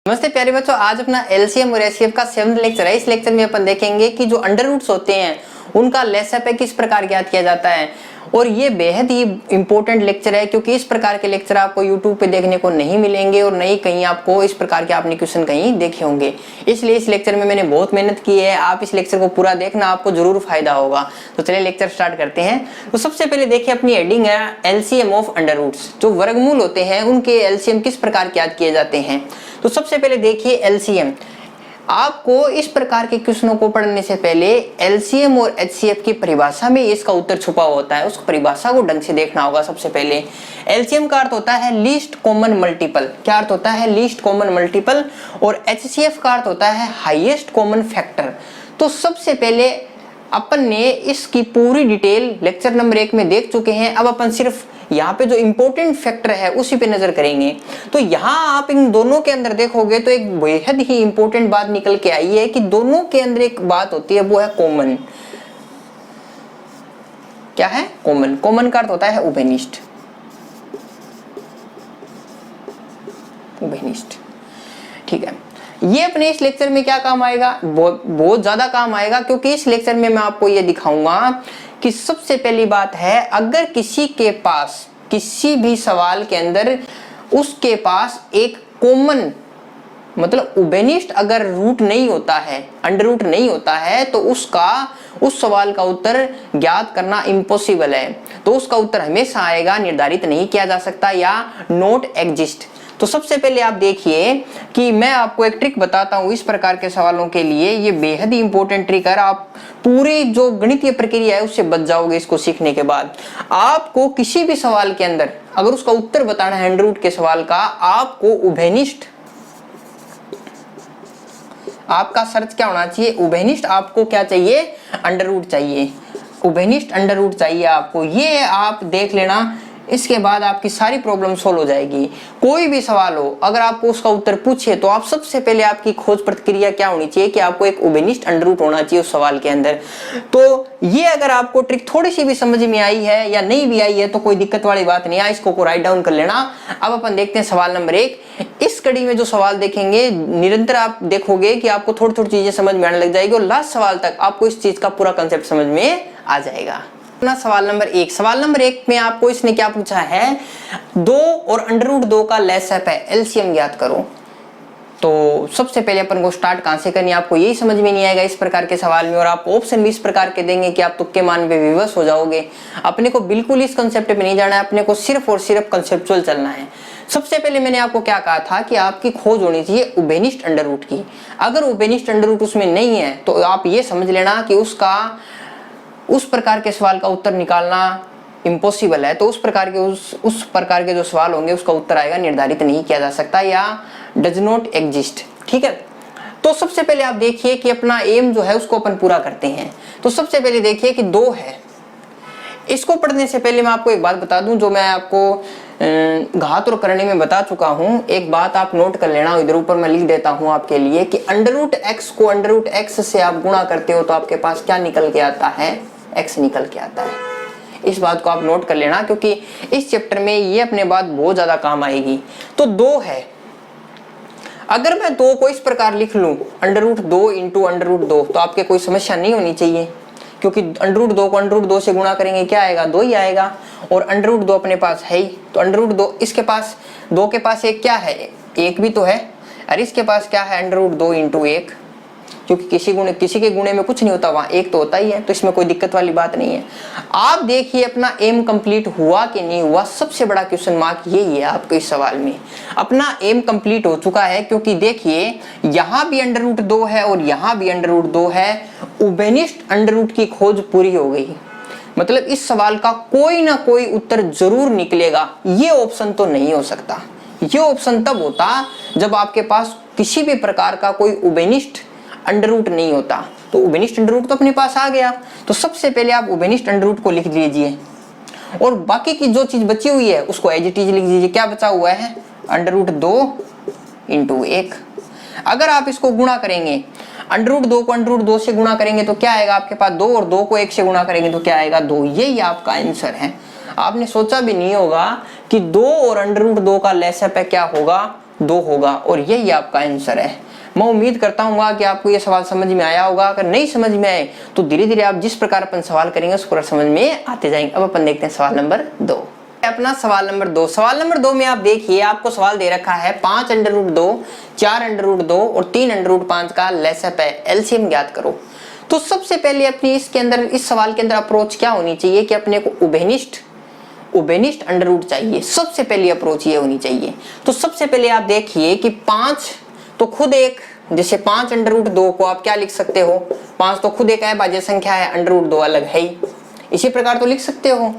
नमस्ते प्यारे बच्चों, आज अपना एलसीएम और एचसीएफ का 7th लेक्चर है। इस लेक्चर में अपन देखेंगे कि जो अंडर रूट्स होते हैं उनका लेसअप है किस प्रकार ज्ञात किया जाता है। और ये बेहद ही इंपॉर्टेंट लेक्चर है क्योंकि इस प्रकार के लेक्चर आपको यूट्यूब पे देखने को नहीं मिलेंगे और नहीं कहीं आपको इस प्रकार के आपने क्वेश्चन कहीं देखे होंगे। इसलिए इस लेक्चर में मैंने बहुत मेहनत की है। आप इस लेक्चर को पूरा देखना, आपको जरूर फायदा होगा। तो चलिए लेक्चर स्टार्ट करते हैं। तो सबसे पहले देखिए, अपनी हेडिंग है एलसीएम ऑफ अंडर रूट्स। जो वर्गमूल होते हैं उनके एलसीएम किस प्रकार ज्ञात किए जाते हैं। तो सबसे पहले देखिए एलसीएम। आपको इस प्रकार के क्वेश्चनों को पढ़ने से पहले एलसीएम और एचसीएफ की परिभाषा में इसका उत्तर छुपा होता है, उस परिभाषा को ढंग से देखना होगा। सबसे पहले एलसीएम का अर्थ होता है लीस्ट कॉमन मल्टीपल। क्या अर्थ होता है? Least common multiple. और एचसीएफ का अर्थ होता है हाईएस्ट कॉमन फैक्टर। तो सबसे पहले अपन ने इसकी पूरी डिटेल लेक्चर नंबर 1 में देख चुके हैं। अब अपन सिर्फ यहाँ पे जो इंपॉर्टेंट फैक्टर है उसी पे नजर करेंगे। तो यहाँ आप इन दोनों के अंदर देखोगे तो एक बेहद ही इंपॉर्टेंट बात निकल के आई है कि दोनों के अंदर एक बात होती है, वो है कॉमन। क्या है? कॉमन। कॉमन का अर्थ होता है उभयनिष्ठ। उभयनिष्ठ, ठीक है। ये अपने इस लेक्चर में क्या काम आएगा? बहुत ज्यादा काम आएगा, क्योंकि इस लेक्चर में मैं आपको ये दिखाऊंगा कि सबसे पहली बात है, अगर किसी के पास किसी भी सवाल के अंदर उसके पास एक कॉमन मतलब उभयनिष्ठ अगर रूट नहीं होता है, अंडर रूट नहीं होता है, तो उस सवाल का उत्तर ज्ञात करना इम्पॉसिबल है। तो उसका उत्तर हमेशा आएगा निर्धारित नहीं किया जा सकता या नॉट एग्जिस्ट। तो सबसे पहले आप देखिए कि मैं आपको एक ट्रिक बताता हूं इस प्रकार के सवालों के लिए। ये बेहद ही इंपॉर्टेंट ट्रिक है। आप पूरी जो गणितीय प्रक्रिया है उससे बच जाओगे इसको सीखने के बाद। आपको किसी भी सवाल के अंदर अगर उसका उत्तर बताना है अंडर रूट के सवाल का, आपको उभयनिष्ठ, आपका सर्च क्या होना चाहिए? उभयनिष्ठ। आपको क्या चाहिए? अंडर रूट चाहिए, उभयनिष्ठ अंडर रूट चाहिए आपको। ये आप देख लेना, इसके बाद आपकी सारी प्रॉब्लम सोल्व हो जाएगी। कोई भी सवाल हो, अगर आपको उसका उत्तर पूछे तो आप सबसे पहले आपकी खोज प्रक्रिया क्या होनी चाहिए कि आपको एक उभयनिष्ठ अंडर रूट होना चाहिए उस सवाल के अंदर। तो ये अगर आपको ट्रिक थोड़ी सी भी समझ में आई है या नहीं भी आई है तो कोई दिक्कत वाली बात नहीं है, इसको राइट डाउन कर लेना। अब अपन देखते हैं सवाल नंबर 1। इस कड़ी में जो सवाल देखेंगे, निरंतर आप देखोगे कि आपको थोड़ी थोड़ी चीजें समझ में आने लग जाएगी और लास्ट सवाल तक आपको इस चीज का पूरा कंसेप्ट समझ में आ जाएगा। अपना सवाल नंबर 1। सवाल नंबर 1 में आपको इसने क्या पूछा है? 2 और अंडर रूट 2 का लेसअप है, एलसीएम ज्ञात करो। तो सबसे पहले अपन को स्टार्ट कहां से करनी है, आपको यही समझ में नहीं आएगा इस प्रकार के सवाल में, और आपको ऑप्शन भी इस प्रकार के देंगे कि आप तुक्के मान पे विवश हो जाओगे। अपने को बिल्कुल इस कंसेप्ट पे नहीं जाना है, अपने को सिर्फ और सिर्फ कंसेप्चुअल चलना है। सबसे पहले मैंने आपको क्या कहा था कि आपकी खोज होनी चाहिए उभयनिष्ठ अंडर रूट की। अगर उभयनिष्ठ अंडर रूट उसमें नहीं है तो आप ये समझ लेना कि उस प्रकार के सवाल का उत्तर निकालना इम्पॉसिबल है। तो उस प्रकार के जो सवाल होंगे उसका उत्तर आएगा निर्धारित नहीं किया जा सकता या डज नॉट एग्जिस्ट। ठीक है। तो सबसे पहले आप देखिए कि अपना एम जो है उसको अपन पूरा करते हैं। तो सबसे पहले देखिए कि 2 है। इसको पढ़ने से पहले मैं आपको एक बात बता दूं जो मैं आपको घात और करने में बता चुका हूं। एक बात आप नोट कर लेना, इधर ऊपर मैं लिख देता हूं आपके लिए कि अंडर रूट एक्स को अंडर रूट एक्स से आप गुणा करते हो तो आपके पास क्या निकल के आता है? एक्स निकल के आता है। इस बात को आप नोट कर लेना क्योंकि इस चैप्टर में ये अपने बात बहुत ज्यादा काम आएगी। तो 2 है। अगर मैं 2 को इस प्रकार लिख लूं, under root 2 into under root 2, तो आपके कोई समस्या नहीं होनी चाहिए, क्योंकि अंडर रूट 2 को अंडर रूट 2 से गुणा करेंगे क्या आएगा? 2 ही आएगा। और अंडर रूट 2 अपने पास है ही, तो अंडर रूट 2 इसके पास, 2 के पास एक क्या है? 1 भी तो है। और इसके पास क्या है? अंडर रूट 2 इंटू 1, क्योंकि किसी के गुणे में कुछ नहीं होता, वहां 1 तो होता ही है। तो इसमें कोई दिक्कत वाली बात नहीं है। आप देखिए अपना एम कंप्लीट हुआ कि नहीं हुआ, सबसे बड़ा क्वेश्चन मार्क यही है आपके इस सवाल में। अपना एम कंप्लीट हो चुका है, क्योंकि देखिए यहां भी अंडर रूट 2 है और यहां भी अंडर रूट 2 है। उभयनिष्ठ अंडर रूट की खोज पूरी हो गई। मतलब इस सवाल का कोई ना कोई उत्तर जरूर निकलेगा। ये ऑप्शन तो नहीं हो सकता। ये ऑप्शन तब होता जब आपके पास किसी भी प्रकार का कोई उभयनिष्ठ अंडर रूट नहीं होता। तो उभयनिष्ठ अंडर रूट तो अपने पास आ गया। तो सबसे पहले आप उभयनिष्ठ अंडर रूट को लिख लीजिए और बाकी की जो चीज बची हुई है उसको एज इट इज लिख दीजिए। क्या बचा हुआ है? Under root 2 into 1। अगर आप इसको गुणा करेंगे, अंडर रूट 2 को अंडर रूट 2 से गुणा करेंगे तो क्या आएगा आपके पास? 2, और 2 को 1 से गुणा करेंगे तो क्या आएगा? 2। यही आपका आंसर है। आपने सोचा भी नहीं होगा कि 2 और अंडर रूट 2 का लेसअप है क्या होगा? 2 होगा और यही आपका आंसर है। मैं उम्मीद करता हूँ कि आपको ये सवाल समझ में आया होगा। अगर नहीं समझ में आए तो धीरे धीरे आप जिस प्रकार अपन सवाल करेंगे उस प्रकार समझ में आते जाएंगे। अब अपन देखते हैं सवाल नंबर 2। अपना सवाल नंबर 2। सवाल नंबर 2 में आप देखिए आपको सवाल दे रखा है 5√2, 4√2 और 3√5 का लेसअप है, एलसीएम ज्ञात करो। तो सबसे पहले अपनी इसके अंदर इस सवाल के अंदर अप्रोच क्या होनी चाहिए कि अपने को उभयनिष्ठ अंडर रूट चाहिए। सबसे पहली अप्रोच ये होनी चाहिए। तो सबसे पहले आप देखिए कि 5 तो खुद एक, जैसे 5√2 को आप क्या लिख सकते हो, 5 तो खुद एक अभाज्य संख्या है, √2 अलग है ही, इसी प्रकार तो लिख सकते हो।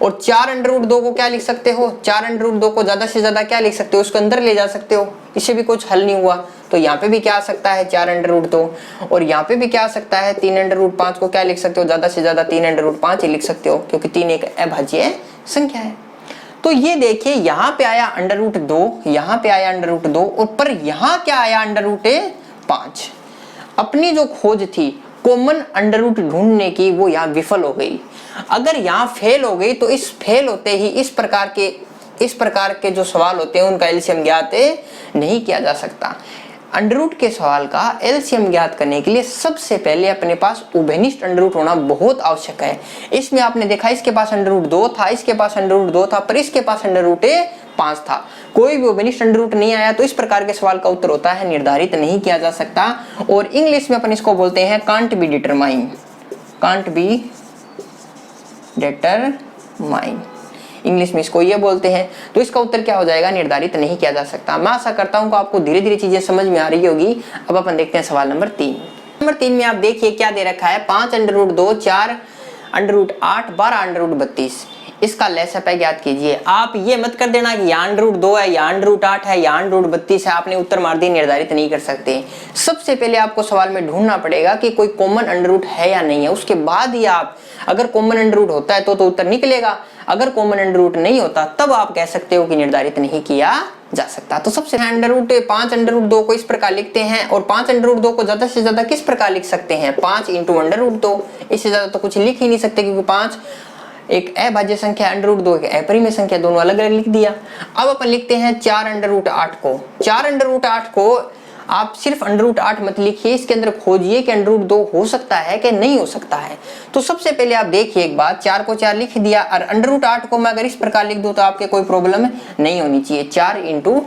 और 4√2 को क्या लिख सकते हो, 4√2 को ज्यादा से ज्यादा क्या लिख सकते हो, उसको अंदर ले जा सकते हो, इससे भी कुछ हल नहीं हुआ। तो यहाँ पे भी क्या आ सकता है 4√2 और यहाँ पे भी क्या आ सकता है 3√5 को क्या लिख सकते हो, ज्यादा से ज्यादा 3√5 ही लिख सकते हो क्योंकि 3 एक अभाज्य संख्या है। तो ये देखिए यहाँ पे आया √2, यहाँ पे आया √2 और पर यहाँ क्या आया √5। अपनी जो खोज थी कॉमन अंडर रूट ढूंढने की वो यहाँ विफल हो गई। अगर यहाँ फेल हो गई तो इस फेल होते ही इस प्रकार के जो सवाल होते हैं उनका एलसीएम ज्ञात नहीं किया जा सकता। अंडर रूट के सवाल का एलसीएम ज्ञात करने के लिए सबसे पहले अपने पास उभयनिष्ठ अंडर रूट होना बहुत आवश्यक है। इसमें आपने देखा इसके पास √2 था, इसके पास √2 था, पर इसके पास √5 था। कोई भी उभयनिष्ठ अंडर रूट नहीं आया तो इस प्रकार के सवाल का उत्तर होता है निर्धारित नहीं किया जा सकता। और इंग्लिश में अपन इसको बोलते हैं कांट बी डिटरमाइन, इंग्लिश में इसको ये बोलते हैं। तो इसका उत्तर क्या हो जाएगा, निर्धारित नहीं किया जा सकता। मैं आशा करता हूं कि आपको धीरे धीरे चीजें समझ में आ रही होगी। अब अपन देखते हैं सवाल नंबर 3। नंबर 3 में आप देखिए क्या दे रखा है 5√2, 4√8, 12√32। इसका लेसअप है ज्ञात कीजिए। आप ये मत कर देना कि यहाँ √2 है, यहाँ √8 है, यहाँ √32 है, आपने उत्तर मार दी, निर्धारित नहीं कर सकते। सबसे पहले आपको सवाल में ढूंढना पड़ेगा कि कोई कॉमन अंडर रूट है या नहीं है। उसके बाद ही आप, अगर कॉमन अंडर रूट होता है तो उत्तर निकलेगा, अगर कॉमन अंडर रूट नहीं होता तब आप कह सकते हो कि निर्धारित नहीं किया जा सकता। तो सबसे 5√2 को इस प्रकार लिखते हैं और 5√2 को ज्यादा से ज्यादा किस प्रकार लिख सकते हैं, 5 × √2। इससे ज्यादा तो कुछ लिख ही नहीं सकते क्योंकि 5 एक अभाज्य संख्या, √2 एक अपरिमेय संख्या, दोनों अलग अलग लिख दिया। अब अपन लिखते हैं 4√8 को। 4√8 को आप सिर्फ √8 मत लिखिए, इसके अंदर खोजिए कि √2 हो सकता है कि नहीं हो सकता है। तो सबसे पहले आप देखिए एक बात, 4 को 4 लिख दिया और √8 को मैं अगर इस प्रकार लिख दूं तो आपके कोई प्रॉब्लम नहीं होनी चाहिए। 4 ×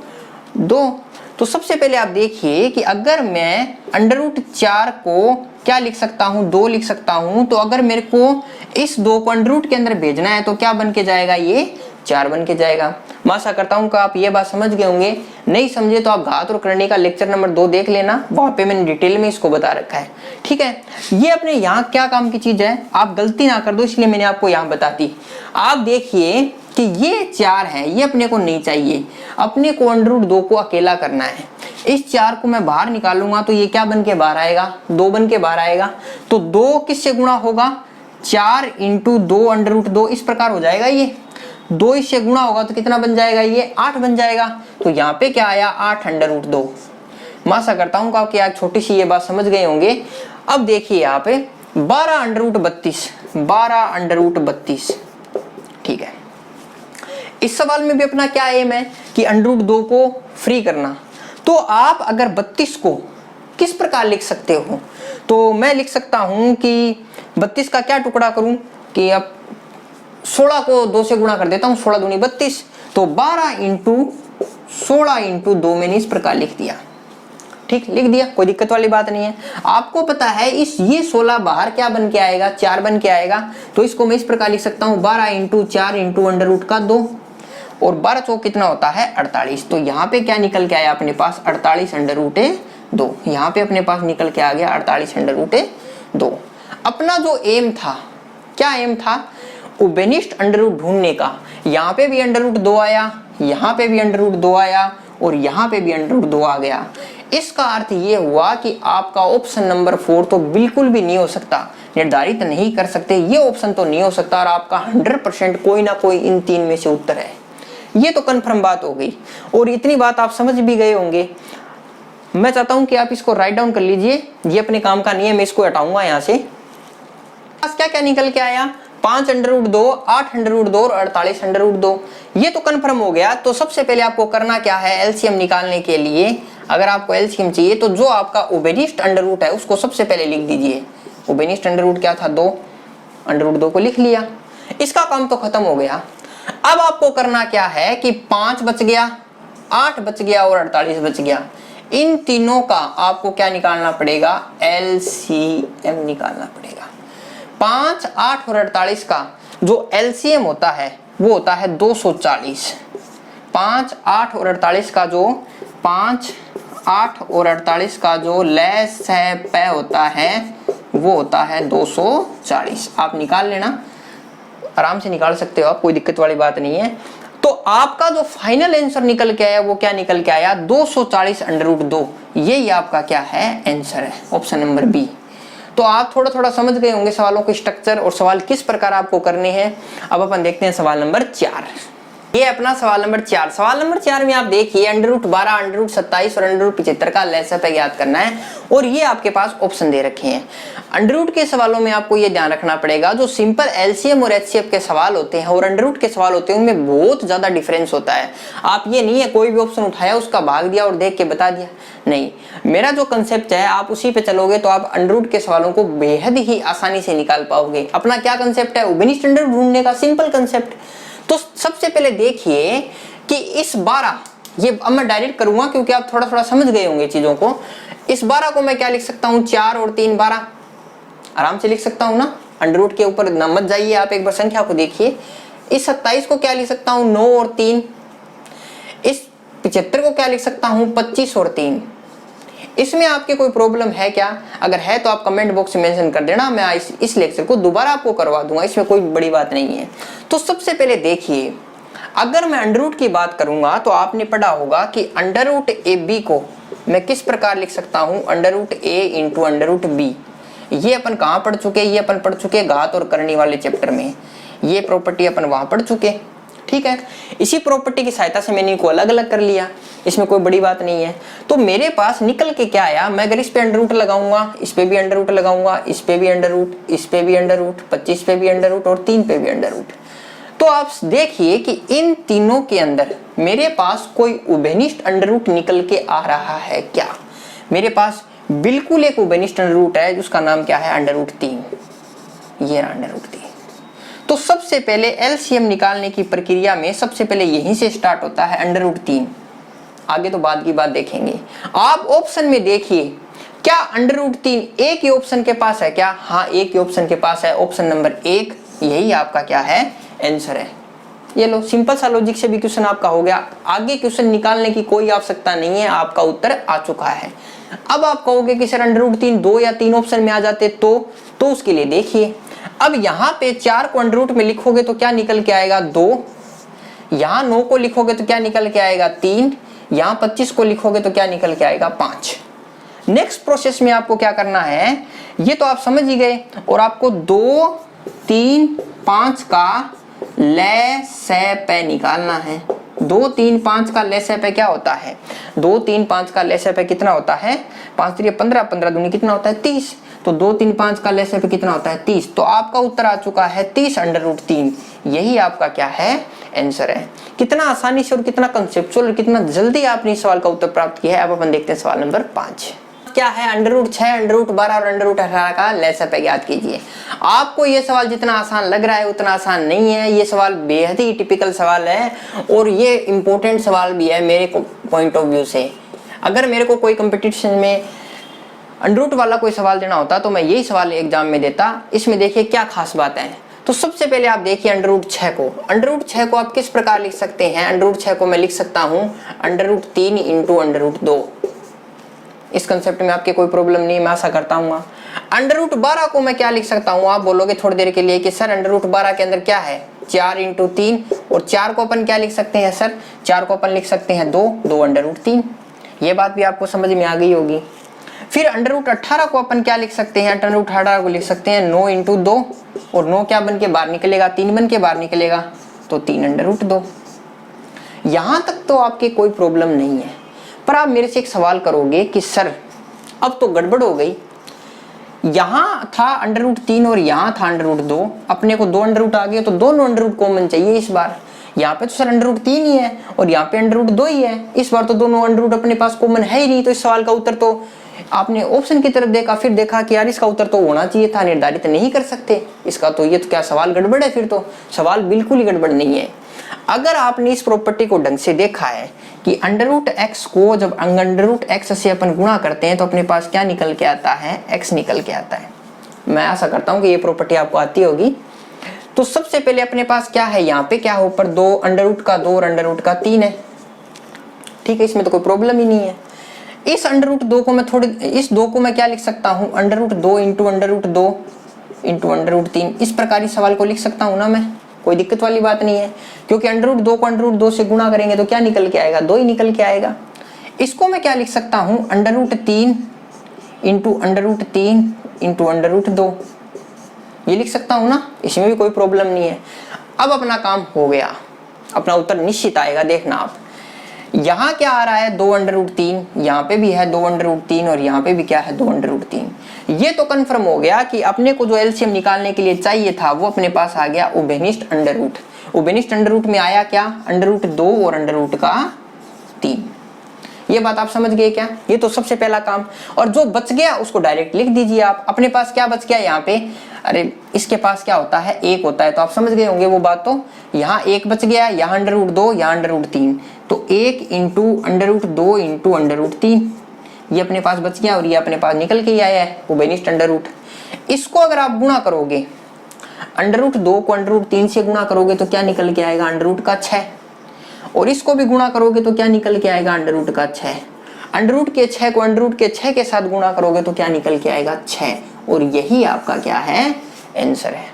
2। तो सबसे पहले आप देखिए कि अगर मैं √4 को क्या लिख सकता हूं, 2 लिख सकता हूं, तो अगर मेरे को इस 2 को अंडर रूट के अंदर भेजना है तो क्या बन के जाएगा, ये 4 बन के जाएगा। मैं आशा करता हूं कि आप ये बात समझ गए होंगे। नहीं समझे तो आप घात और करनी का लेक्चर नंबर 2 देख लेना, वहां पे मैंने डिटेल में इसको बता रखा है। ठीक है, ये अपने यहाँ क्या काम की चीज है, आप गलती ना कर दो इसलिए मैंने आपको यहाँ बता दी। आप देखिए कि ये 4 है, ये अपने को नहीं चाहिए, अपने को √2 को अकेला करना है। इस 4 को मैं बाहर निकालूंगा तो ये क्या बन के बाहर आएगा, 2 बन के बाहर आएगा। तो 2 किससे गुणा होगा, 4 × 2 √2 इस प्रकार हो जाएगा। ये 2 इससे गुणा होगा तो कितना बन जाएगा, ये 8 बन जाएगा। तो यहाँ पे क्या आया, 8 √2। मैं आशा करता हूँ कि आप छोटी सी ये बात समझ गए होंगे। अब देखिए यहाँ पे 12√32। ठीक है, इस सवाल में भी अपना क्या एम है कि √2 को फ्री करना। तो आप अगर 32 को किस प्रकार लिख सकते हो, तो मैं लिख सकता हूं कि 32 का क्या टुकड़ा करूं कि अब 16 को 2 से गुणा कर देता हूं, 16 दूनी 32। तो 12 × 16 × 2 मैंने इस प्रकार लिख दिया। ठीक, लिख दिया, कोई दिक्कत वाली बात नहीं है। आपको पता है ये 16 बाहर क्या बन के आएगा, 4 बन के आएगा। तो इसको मैं इस प्रकार लिख सकता हूँ 12 × 4 × √2 और 12 चौक कितना होता है, 48। तो यहाँ पे क्या निकल के आया अपने पास, 48 √2। यहाँ पे अपने पास निकल के आ गया 48 √2। अपना जो एम था, क्या एम था, उभयनिष्ठ अंडर रूट ढूंढने का। यहाँ पे भी √2 आया, यहाँ पे भी √2 आया और यहाँ पे भी √2 आ गया। इसका अर्थ ये हुआ कि आपका ऑप्शन नंबर 4 तो बिल्कुल भी नहीं हो सकता, निर्धारित नहीं कर सकते, ये ऑप्शन तो नहीं हो सकता और आपका 100% कोई ना कोई इन 3 में से उत्तर है। ये तो कंफर्म बात हो गई और इतनी बात आप समझ भी गए होंगे। मैं चाहता हूं कि आप इसको राइट डाउन कर लीजिए, ये अपने काम का नहीं है, मैं इसको हटाऊंगा यहाँ से। क्या क्या निकल के आया, 5 √2, 8 √2 और 48 √2। ये तो कंफर्म हो गया। तो सबसे पहले आपको करना क्या है, एलसीएम निकालने के लिए अगर आपको एलसीएम चाहिए तो जो आपका उभयनिष्ठ अंडर रूट है उसको सबसे पहले लिख दीजिए। उभयनिष्ठ अंडर रूट क्या था, 2, अंडर रूट 2 को लिख लिया। इसका काम तो खत्म हो गया। अब आपको करना क्या है कि 5 बच गया, 8 बच गया और 48 बच गया। इन तीनों का आपको क्या निकालना पड़ेगा, एलसीएम निकालना पड़ेगा। 5, 8 और 48 का जो एलसीएम होता है वो होता है 240। 5, 8 और 48 का जो 5, 8 और 48 का जो लसापे होता है वो होता है 240। आप निकाल लेना, आराम से निकाल सकते हो आप, कोई दिक्कत वाली बात नहीं है। तो आपका जो फाइनल आंसर निकल के आया वो क्या निकल के आया, 240 अंडर रूट 2। यही आपका क्या है, आंसर है, ऑप्शन नंबर बी। तो आप थोड़ा थोड़ा समझ गए होंगे सवालों के स्ट्रक्चर और सवाल किस प्रकार आपको करने हैं। अब अपन देखते हैं सवाल नंबर 4। ये अपना सवाल नंबर 4। सवाल नंबर 4 में आप देखिए अंडर रूट 12, अंडर रूट 27 और अंडर रूट 75 का लसापे ज्ञात करना है और ये आपके पास ऑप्शन दे रखे हैं। अंडर रूट के सवालों में आपको ये ध्यान रखना पड़ेगा, जो सिंपल एलसीएम और एचसीएफ के सवाल होते हैं और अंडर रूट के सवाल होते हैं उनमें बहुत ज्यादा डिफरेंस होता है। आप ये नहीं है कोई भी ऑप्शन उठाया उसका भाग दिया और देख के बता दिया, नहीं, मेरा जो कंसेप्ट है आप उसी पे चलोगे तो आप अंडर रूट के सवालों को बेहद ही आसानी से निकाल पाओगे। अपना क्या कंसेप्ट है, उभयनिष्ठ अंडर रूट ढूंढने का सिंपल कंसेप्ट। तो सबसे पहले देखिए कि इस 12, ये अब मैं डायरेक्ट करूंगा क्योंकि आप थोड़ा थोड़ा समझ गए होंगे चीजों को। इस 12 को मैं क्या लिख सकता हूं, 4 और 3 12, आराम से लिख सकता हूं ना। अंडर रूट के ऊपर न मत जाइए, आप एक बार संख्या को देखिए। इस 27 को क्या लिख सकता हूं, 9 और 3। इस 75 को क्या लिख सकता हूं, 25 और 3। इसमें आपके कोई प्रॉब्लम है क्या, अगर है तो आप कमेंट बॉक्स में मेंशन कर देना, मैं इस लेक्चर को दोबारा आपको करवा दूंगा, इसमें कोई बड़ी बात नहीं है। तो सबसे पहले देखिए, अगर मैं अंडर रूट की बात करूंगा तो आपने पढ़ा होगा कि अंडर रूट ए बी को मैं किस प्रकार लिख सकता हूं, अंडर रूट ए इंटू अंडर रूट बी। ये अपन कहाँ पढ़ चुके, ये अपन पढ़ चुके घात और करनी वाले चैप्टर में। ये प्रॉपर्टी अपन वहां पढ़ चुके, ठीक है। इसी प्रॉपर्टी की सहायता से मैंने इनको अलग अलग कर लिया, इसमें कोई बड़ी बात नहीं है। तो मेरे पास निकल के क्या आया, मैं अगर इस पे अंडर रूट लगाऊंगा, इस पे भी अंडर रूट लगाऊंगा, इस पे भी अंडर रूट, इस पे भी अंडर रूट, 25 पे भी अंडर रूट और 3 पे भी अंडर रूट। तो आप देखिए कि इन तीनों के अंदर मेरे पास कोई उभयनिष्ठ अंडर रूट निकल के आ रहा है क्या। मेरे पास बिल्कुल एक उभयनिष्ठ अंडर रूट है जिसका नाम क्या है, अंडर रूट 3। ये अंडर रूट 3। तो सबसे पहले एलसीएम निकालने की प्रक्रिया में सबसे पहले यहीं से स्टार्ट होता है, अंडर रूट 3। आगे तो बाद की बात देखेंगे। आप ऑप्शन में देखिए, क्या अंडर रूट 3 एक ही ऑप्शन के पास है क्या, हाँ एक ही ऑप्शन के पास है, ऑप्शन नंबर 1। यही आपका क्या है, आंसर है। ये लो, सिंपल सा लॉजिक से भी क्वेश्चन आपका हो गया। आगे क्वेश्चन निकालने की कोई आवश्यकता नहीं है, आपका उत्तर आ चुका है। अब आप कहोगे कि सर अंडर रूट 3 2 या 3 ऑप्शन में आ जाते तो उसके लिए देखिए, अब यहाँ पे 4 को अंडर रूट में लिखोगे तो क्या निकल के आएगा, 2। यहाँ 9 को लिखोगे तो क्या निकल के आएगा, 3। यहाँ 25 को लिखोगे तो क्या निकल के आएगा, 5। नेक्स्ट प्रोसेस में आपको क्या करना है, ये तो आप समझ ही गए, और आपको 2, 3, 5 का लसापे निकालना है। 2, 3, 5 का लसापे क्या होता है, 2, 3, 5 का लसापे कितना होता है, 5 3 15, 15 दूनी कितना होता है, 30। तो 2, 3, 5 का लसापे कितना होता है, 30। तो आपका उत्तर आ चुका है 30 अंडर रूट 3। यही आपका क्या है, आंसर है। कितना आसानी से और कितना कंसेप्चुअल और कितना जल्दी आपने इस सवाल का उत्तर प्राप्त किया है। अब अपन देखते हैं सवाल नंबर 5। क्या है, अंडर रूट 6, अंडर रूट 12 और अंडर रूट 18 का लसापे ज्ञात कीजिए। आपको ये सवाल जितना आसान लग रहा है उतना आसान नहीं है। ये सवाल बेहद ही टिपिकल सवाल है और ये इंपॉर्टेंट सवाल भी है मेरे पॉइंट ऑफ व्यू से। अगर मेरे को कोई कंपटीशन में अंडर रूट वाला कोई सवाल देना होता तो मैं यही सवाल एग्जाम में देता। इसमें देखिए क्या खास बात है। तो सबसे पहले आप देखिए अंडर रूट 6 को। अंडर रूट 6 को आप किस प्रकार लिख सकते हैं, अंडर रूट 6 को मैं लिख सकता हूँ under root 3 into under root 2। इस कंसेप्ट में आपके कोई प्रॉब्लम नहीं, मैं आशा करता हूँ। अंडर रूट 12 को मैं क्या लिख सकता हूँ, आप बोलोगे थोड़ी देर के लिए कि सर अंडर रूट 12 के अंदर क्या है, 4 इंटू 3, और 4 को अपन क्या लिख सकते हैं सर, 4 को अपन लिख सकते हैं 2, 2 अंडर रूट 3। ये बात भी आपको समझ में आ गई होगी। फिर अंडर रूट 18 को अपन क्या लिख सकते हैं, अंडर रूट 18 को लिख सकते हैं 9 इंटू 2, और 9 क्या बन के बाहर निकलेगा, 3 बन के बाहर निकलेगा, तो 3 अंडर रूट 2। यहां तक तो आपके कोई प्रॉब्लम नहीं है। पर आप मेरे से एक सवाल करोगे कि सर अब तो गड़बड़ हो गई, यहां था अंडर रूट 3 और यहां था अंडर रूट 2, अपने को 2 अंडर रूट आ गए तो दोनों अंडर रूट कॉमन चाहिए इस बार। यहाँ पे तो सर अंडर रूट 3 ही है और यहाँ पे अंडर रूट 2 ही है, इस बार तो दोनों अंडर रूट अपने पास कॉमन है ही नहीं। तो इस सवाल का उत्तर तो आपने ऑप्शन की तरफ देखा, फिर देखा कि यार इसका उत्तर तो होना चाहिए था, निर्धारित नहीं कर सकते इसका, तो ये तो क्या सवाल गड़बड़ है, फिर तो सवाल बिल्कुल ही गड़बड़ नहीं है। अगर आपने इस प्रॉपर्टी को ढंग से देखा है कि अंडर रूट एक्स को जब अंडर रूट एक्स से अपन गुणा करते हैं तो अपने पास क्या निकल के आता है, एक्स निकल के आता है। मैं आशा करता हूं कि ये प्रॉपर्टी आपको आती होगी। तो सबसे पहले अपने पास क्या है, यहाँ पे क्या है, ऊपर 2 अंडर रूट का 2 और अंडर रूट का 3 है, ठीक है, इसमें तो कोई प्रॉब्लम ही नहीं है। इस अंडर रूट 2 को मैं इस 2 को मैं क्या लिख सकता हूँ, under root 2 into under root 2 into under root 3, इस प्रकार इस सवाल को लिख सकता हूँ ना मैं, कोई दिक्कत वाली बात नहीं है, क्योंकि अंडर रूट 2 को अंडर रूट 2 से गुणा करेंगे तो क्या निकल के आएगा, 2 ही निकल के आएगा। इसको मैं क्या लिख सकता हूँ, under root 3 into under root 3 into under root 2, ये लिख सकता हूँ ना, इसमें भी कोई प्रॉब्लम नहीं है। अब अपना काम हो गया, अपना उत्तर निश्चित आएगा, देखना आप। यहाँ क्या आ रहा है, 2 अंडर रूट 3, यहाँ पे भी है 2 अंडर रूट 3 और यहाँ पे भी क्या है, 2 अंडर रूट 3। ये तो कंफर्म हो गया कि अपने को जो एलसीएम निकालने के लिए चाहिए था वो अपने पास आ गया, उभयनिष्ठ अंडर रूट। उभयनिष्ठ अंडर रूट में आया क्या, अंडर रूट 2 और अंडर रूट का 3। ये बात आप समझ गए क्या, ये तो सबसे पहला काम। और जो बच गया उसको डायरेक्ट लिख दीजिए आप। अपने पास क्या बच गया यहाँ पे, अरे इसके पास क्या होता है, 1 होता है, तो आप समझ गए होंगे वो बात। तो यहाँ 1 बच गया, यहाँ अंडर रूट 2, यहाँ अंडर रूट 3, तो 1 into under root 2 into under root 3, ये अपने पास बच गया और ये अपने पास निकल के ही आया है, उभयनिष्ठ अंडर रूट। इसको अगर आप गुणा करोगे, अंडर रूट 2 को अंडर रूट 3 से गुणा करोगे तो क्या निकल के आएगा, अंडर रूट का 6, और इसको भी गुणा करोगे तो क्या निकल के आएगा, अंडर रूट का 6। अंडर रूट के 6 को अंडर रूट के 6 के साथ गुणा करोगे तो क्या निकल के आएगा, 6, और यही आपका क्या है, आंसर है।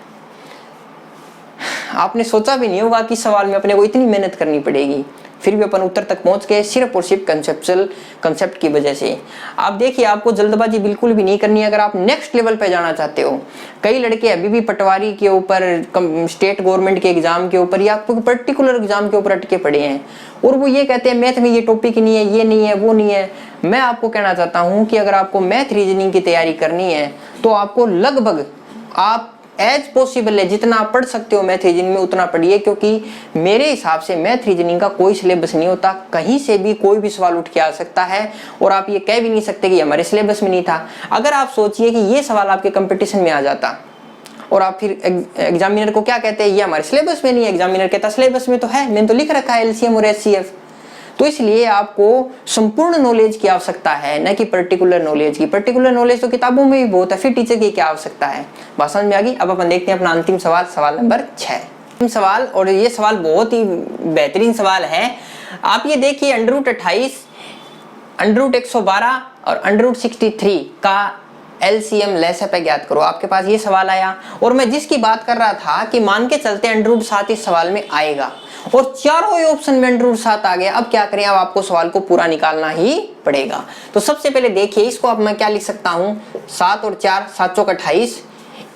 आपने सोचा भी नहीं होगा कि सवाल में अपने को इतनी मेहनत करनी पड़ेगी, फिर भी अपन उत्तर तक पहुंच गए सिर्फ और सिर्फ कंसेप्चुअल कंसेप्ट की वजह से। आप देखिए, आपको जल्दबाजी बिल्कुल भी नहीं करनी है अगर आप नेक्स्ट लेवल पे जाना चाहते हो। कई लड़के अभी भी पटवारी के ऊपर, स्टेट गवर्नमेंट के एग्जाम के ऊपर या पर्टिकुलर एग्जाम के ऊपर अटके पड़े हैं और वो ये कहते हैं मैथ में ये टॉपिक नहीं है, ये नहीं है, वो नहीं है। मैं आपको कहना चाहता हूँ कि अगर आपको मैथ रीजनिंग की तैयारी करनी है तो आपको लगभग आप एज पॉसिबल है जितना आप पढ़ सकते हो मैथ रीजनिंग में उतना पढ़िए, क्योंकि मेरे हिसाब से मैथ रीजनिंग का कोई सिलेबस नहीं होता, कहीं से भी कोई भी सवाल उठ के आ सकता है और आप ये कह भी नहीं सकते कि हमारे सिलेबस में नहीं था। अगर आप सोचिए कि ये सवाल आपके कंपटीशन में आ जाता और आप फिर एग्जामिनर को क्या कहते हैं, ये हमारे सिलेबस में नहीं है, एग्जामिनर कहता है में तो है, मैंने तो लिख रखा है एलसीएम और एचसीएफ। तो इसलिए आपको संपूर्ण नॉलेज की आवश्यकता है, न कि पर्टिकुलर नॉलेज की। पर्टिकुलर नॉलेज तो किताबों में भी बहुत है, फिर टीचर की क्या आवश्यकता है। बात समझ में आ गई। अब अपन देखते हैं अपना अंतिम सवाल, सवाल नंबर 6। अंतिम सवाल, और ये सवाल बहुत ही बेहतरीन सवाल है। आप ये देखिए, अंडर रूट 28, अंडर रूट 112 और अंडर रूट 63 का एलसीएम लैसप ज्ञात करो। आपके पास ये सवाल आया और मैं जिसकी बात कर रहा था कि मान के चलते अंडर रूट 7 इस सवाल में आएगा और चारों ही ऑप्शन में अंडर रूट 7 आ गया। अब क्या करें, अब आपको सवाल को पूरा निकालना ही पड़ेगा। तो सबसे पहले देखिए, इसको अब मैं क्या लिख सकता हूँ, 7 और 4 7 चौक 28,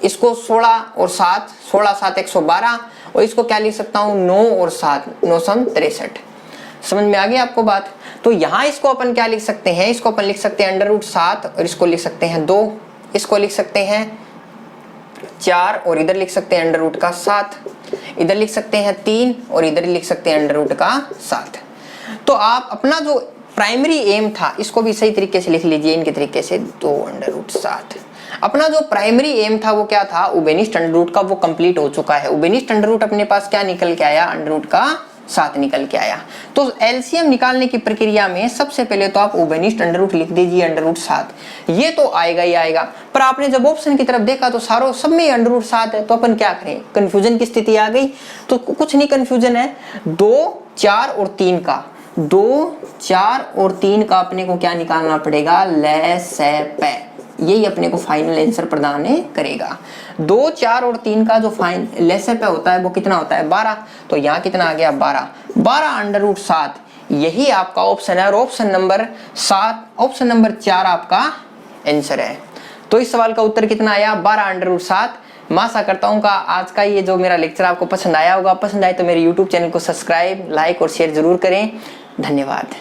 इसको 16 और 7 16 7 112, और इसको क्या लिख सकता हूँ, 9 और 7 9 सम 63। समझ में आ गई आपको बात। तो यहाँ इसको अपन क्या लिख सकते हैं, इसको अपन लिख सकते हैं अंडर रूट 7 और इसको लिख सकते हैं 2, इसको लिख सकते हैं 4 और इधर लिख सकते हैं अंडर रूट का 7, इधर लिख सकते हैं 3 और इधर लिख सकते हैं अंडर रूट का 7। तो आप अपना जो प्राइमरी एम था इसको भी सही तरीके से लिख लीजिए, इनके तरीके से 2 अंडर रूट 7। अपना जो प्राइमरी एम था वो क्या था, उभयनिष्ठ अंडर रूट का, वो कंप्लीट हो चुका है। उभयनिष्ठ अंडर रूट अपने पास क्या निकल के आया, अंडर रूट का 7 निकल के आया। तो एलसीएम निकालने की प्रक्रिया में सबसे पहले तो आप उभयनिष्ठ अंडर रूट लिख दीजिए, अंडर रूट 7, ये तो आएगा ही आएगा। पर आपने जब ऑप्शन की तरफ देखा तो सारों सब में अंडर रूट 7 है, तो अपन क्या करें, कंफ्यूजन की स्थिति आ गई। तो कुछ नहीं कंफ्यूजन है, 2 4 और 3 का, 2 4 और 3 का अपने को क्या निकालना पड़ेगा, लैसप, यही अपने को फाइनल आंसर प्रदान करेगा। 2 4 और 3 का जो फाइनल लैसप होता है वो कितना होता है, 12। तो यहाँ कितना आ गया, 12 अंडर रूट 7, यही आपका ऑप्शन है। और ऑप्शन नंबर 7, ऑप्शन नंबर 4 आपका आंसर है। तो इस सवाल का उत्तर कितना आया, 12 अंडर रूट 7। मैं आशा करता हूँ का आज का ये जो मेरा लेक्चर आपको पसंद आया होगा। पसंद आए तो मेरे YouTube चैनल को सब्सक्राइब, लाइक और शेयर जरूर करें। धन्यवाद।